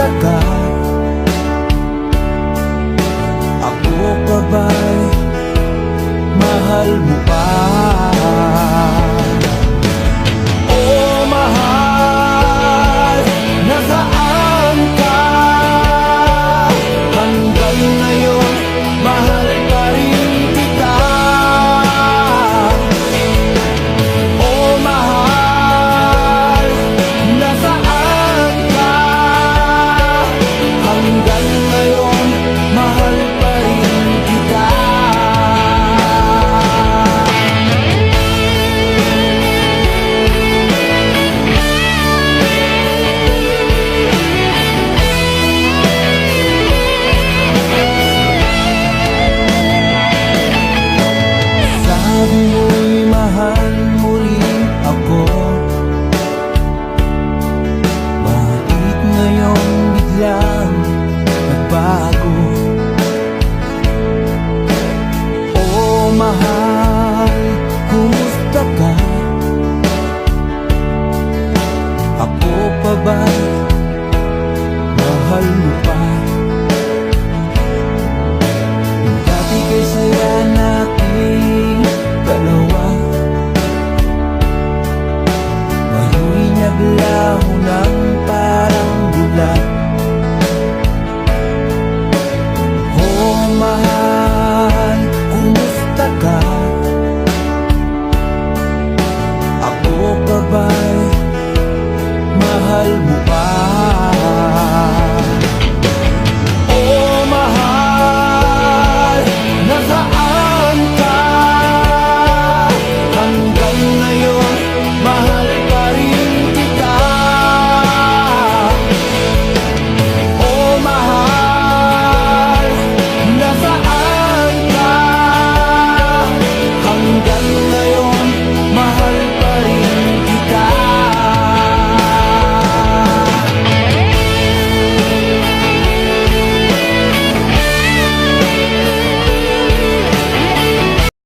kumusta ka? Ako pa ba'y mahal mo pa? Oh mahal, nasaan ka? Hanggang ngayon, mahal pa rin kita. Oh mahal, nasaan ka? Hanggang ngayon, mahal pa rin kita. Sabi mo'y mahal mo rin ako, bakit ngayon biglang nagbago? Oh mahal, kumusta ka? Ako pa ba'y mahal mo pa?